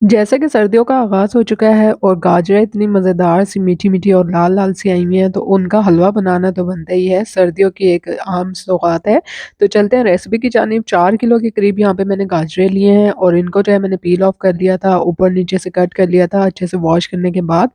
जैसे कि सर्दियों का आगाज़ हो चुका है और गाजरें इतनी मज़ेदार सी मीठी-मीठी और लाल-लाल सी आई हुई हैं, तो उनका हलवा बनाना तो बनता ही है, सर्दियों की एक आम सौगात है। तो चलते हैं रेसिपी की जानिब। 4 किलो के करीब यहाँ पे मैंने गाजरें लिए हैं और इनको जो है मैंने पील ऑफ कर लिया था, ऊपर-नीचे से कट कर लिया था अच्छे से वॉश करने के बाद।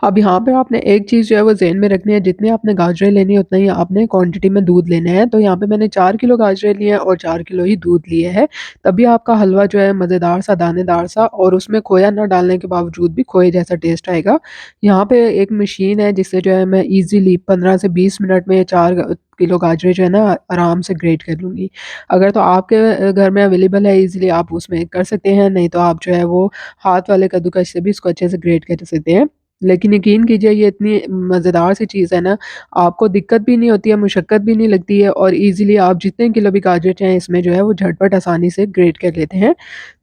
अब यहाँ पे आपने एक चीज़ जो है वो ज़हन में रखनी है, जितनी आपने गाजरें लेनी है उतना ही आपने क्वांटिटी में दूध लेना है। तो यहाँ पे मैंने 4 किलो गाजरें लिए हैं और 4 किलो ही दूध लिए हैं। तभी आपका हलवा जो है मज़ेदार सा, दानेदार सा और उसमें खोया ना डालने के बावजूद भी खोए जैसा टेस्ट आएगा। यहाँ पे एक मशीन है जिससे जो है मैं ईज़िली 15 से 20 मिनट में 4 किलो गाजरें जो है ना आराम से ग्रेट कर लूँगी। अगर तो आपके घर में अवेलेबल है ईज़िली आप उसमें कर सकते हैं, नहीं तो आप जो है वो हाथ वाले कद्दूकस से भी इसको अच्छे से ग्रेट कर सकते हैं। लेकिन यकीन कीजिए ये इतनी मज़ेदार सी चीज़ है ना, आपको दिक्कत भी नहीं होती है, मुशक्कत भी नहीं लगती है और ईज़िली आप जितने किलो भी गाजर चाहें इसमें जो है वो झटपट आसानी से ग्रेट कर लेते हैं।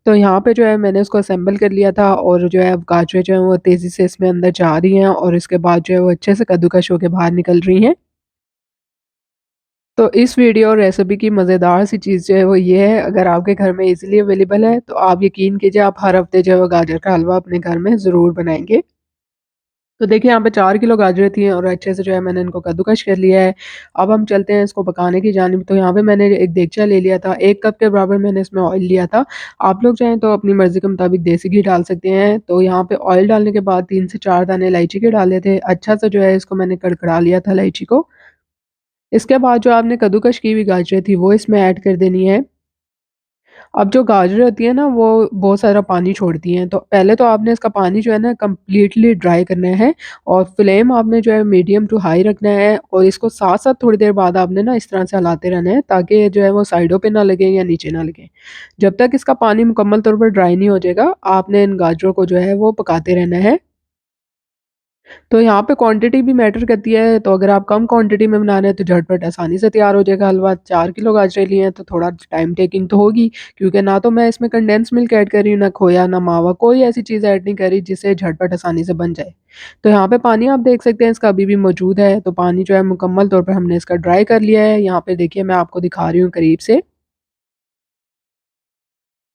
तो यहाँ पे जो है मैंने उसको असेंबल कर लिया था और जो है अब गाजरें जो हैं वो तेज़ी से इसमें अंदर जा रही हैं और इसके बाद जो है वो अच्छे से कद्दूकस होके बाहर निकल रही हैं। तो इस वीडियो और रेसिपी की मज़ेदार सी चीज़ जो है वो ये है, अगर आपके घर में ईज़िली अवेलेबल है, तो आप यकीन कीजिए आप हर हफ़्ते जो है वो गाजर का हलवा अपने घर में ज़रूर बनाएँगे। तो देखिए यहाँ पे 4 किलो गाजरें थी और अच्छे से जो है मैंने इनको कद्दूकस कर लिया है। अब हम चलते हैं इसको पकाने की जानिब। तो यहाँ पे मैंने एक देगचा ले लिया था, 1 कप के बराबर मैंने इसमें ऑयल लिया था। आप लोग चाहें तो अपनी मर्ज़ी के मुताबिक देसी घी डाल सकते हैं। तो यहाँ पे ऑयल डालने के बाद 3 से 4 दाने इलायची के डाले थे। अच्छा सा जो है इसको मैंने कड़कड़ा लिया था इलायची को। इसके बाद जो आपने कद्दूकस की हुई गाजरें थी वो इसमें ऐड कर देनी है। अब जो गाजरें होती हैं ना, वो बहुत सारा पानी छोड़ती हैं, तो पहले तो आपने इसका पानी जो है ना कंप्लीटली ड्राई करना है और फ्लेम आपने जो है मीडियम टू हाई रखना है और इसको साथ-साथ थोड़ी देर बाद आपने ना इस तरह से हिलाते रहना है ताकि ये जो है वो साइडों पे ना लगे या नीचे ना लगे। जब तक इसका पानी मुकम्मल तौर पर ड्राई नहीं हो जाएगा, आपने इन गाजरों को जो है वो पकाते रहना है। तो यहाँ पे क्वांटिटी भी मैटर करती है, तो अगर आप कम क्वांटिटी में बना रहे हैं तो झटपट आसानी से तैयार हो जाएगा हलवा। 4 किलो गाजरें लिए हैं तो थोड़ा टाइम टेकिंग तो होगी, क्योंकि ना तो मैं इसमें कंडेंस मिल्क ऐड कर रही हूँ, ना खोया, ना मावा, कोई ऐसी चीज़ ऐड नहीं करी जिससे झटपट आसानी से बन जाए। तो यहाँ पे पानी आप देख सकते हैं इसका अभी भी मौजूद है, तो पानी जो है मुकम्मल तौर पर हमने इसका ड्राई कर लिया है। यहाँ पे देखिए मैं आपको दिखा रही हूँ करीब से।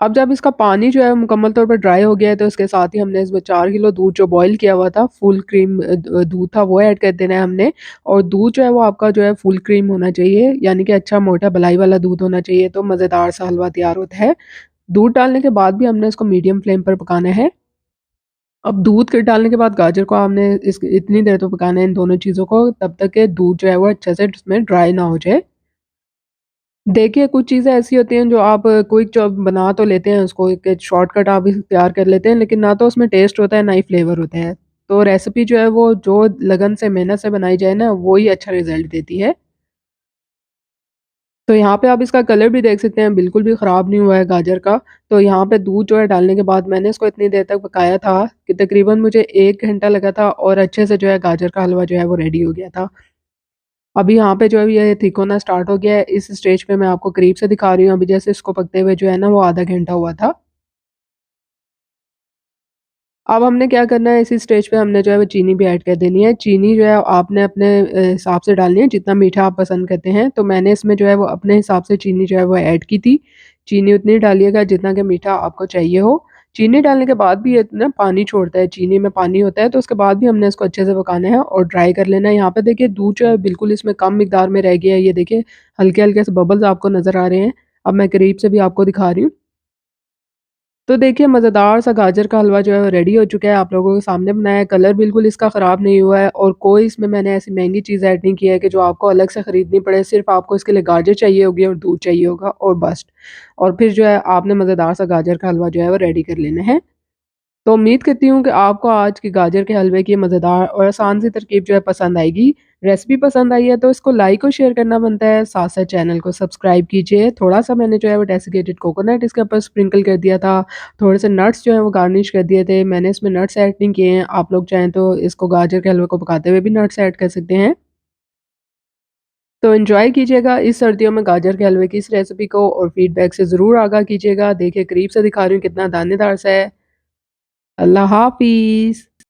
अब जब इसका पानी जो है मुकम्मल तौर पर ड्राई हो गया है, तो इसके साथ ही हमने इसमें 4 किलो दूध जो बॉयल किया हुआ था, फुल क्रीम दूध था वो ऐड कर देना है हमने और दूध जो है वो आपका जो है फुल क्रीम होना चाहिए, यानी कि अच्छा मोटा मलाई वाला दूध होना चाहिए, तो मज़ेदार सा हलवा तैयार होता है। दूध डालने के बाद भी हमने इसको मीडियम फ्लेम पर पकाना है। अब दूध के डालने के बाद गाजर को हमने इस इतनी देर तो पकाना है इन दोनों चीज़ों को, तब तक के दूध जो है वो अच्छे से इसमें ड्राई ना हो जाए। देखिए, कुछ चीज़ें ऐसी होती हैं जो आप क्विक जॉब बना तो लेते हैं उसको, एक शॉर्टकट आप इख्तियार कर लेते हैं, लेकिन ना तो उसमें टेस्ट होता है, ना ही फ्लेवर होता है। तो रेसिपी जो है वो जो लगन से, मेहनत से बनाई जाए ना, वो ही अच्छा रिज़ल्ट देती है। तो यहाँ पे आप इसका कलर भी देख सकते हैं, बिल्कुल भी ख़राब नहीं हुआ है गाजर का। तो यहाँ पे दूध जो है डालने के बाद मैंने इसको इतनी देर तक पकाया था कि तकरीबन मुझे 1 घंटा लगा था और अच्छे से जो है गाजर का हलवा जो है वो रेडी हो गया था। अभी यहाँ पे जो है ये थिक होना स्टार्ट हो गया है, इस स्टेज पे मैं आपको करीब से दिखा रही हूँ, अभी जैसे इसको पकते हुए जो है ना वो आधा घंटा हुआ था। अब हमने क्या करना है, इसी स्टेज पे हमने जो है वो चीनी भी ऐड कर देनी है। चीनी जो है आपने अपने हिसाब से डालनी है, जितना मीठा आप पसंद करते हैं। तो मैंने इसमें जो है वो अपने हिसाब से चीनी जो है वो ऐड की थी। चीनी उतनी डालिएगा जितना कि मीठा आपको चाहिए हो। चीनी डालने के बाद भी ये ना पानी छोड़ता है, चीनी में पानी होता है, तो उसके बाद भी हमने इसको अच्छे से पकाना है और ड्राई कर लेना है। यहाँ पे देखिए दूध जो है बिल्कुल इसमें कम मिकदार में रह गया है। ये देखिए हल्के-हल्के से बबल्स आपको नज़र आ रहे हैं। अब मैं करीब से भी आपको दिखा रही हूँ। तो देखिए मज़ेदार सा गाजर का हलवा जो है वो रेडी हो चुका है, आप लोगों के सामने बनाया है, कलर बिल्कुल इसका ख़राब नहीं हुआ है और कोई इसमें मैंने ऐसी महँगी चीज़ ऐड नहीं की है कि जो आपको अलग से खरीदनी पड़े, सिर्फ़ आपको इसके लिए गाजर चाहिए होगी और दूध चाहिए होगा और बस। और फिर जो है आपने मज़ेदार सा गाजर का हलवा जो है वो रेडी कर लेना है। तो उम्मीद करती हूँ कि आपको आज की गाजर के हलवे की मज़ेदार और आसान सी तरकीब जो है पसंद आएगी। रेसिपी पसंद आई है तो इसको लाइक और शेयर करना बनता है, साथ-साथ चैनल को सब्सक्राइब कीजिए। थोड़ा-सा मैंने जो है वो डेसिकेटेड कोकोनट इसके ऊपर स्प्रिंकल कर दिया था, थोड़े से नट्स जो हैं वो गार्निश कर दिए थे। मैंने इसमें नट्स ऐड नहीं किए हैं, आप लोग चाहें तो इसको गाजर के हलवे को पकाते हुए भी नट्स ऐड कर सकते हैं। तो एन्जॉय कीजिएगा इस सर्दियों में गाजर के हलवे की इस रेसिपी को और फीडबैक से ज़रूर आगाह कीजिएगा। देखिए करीब से दिखा रही हूँ कितना दानेदार सा है। अल्लाह हाफ़िज़।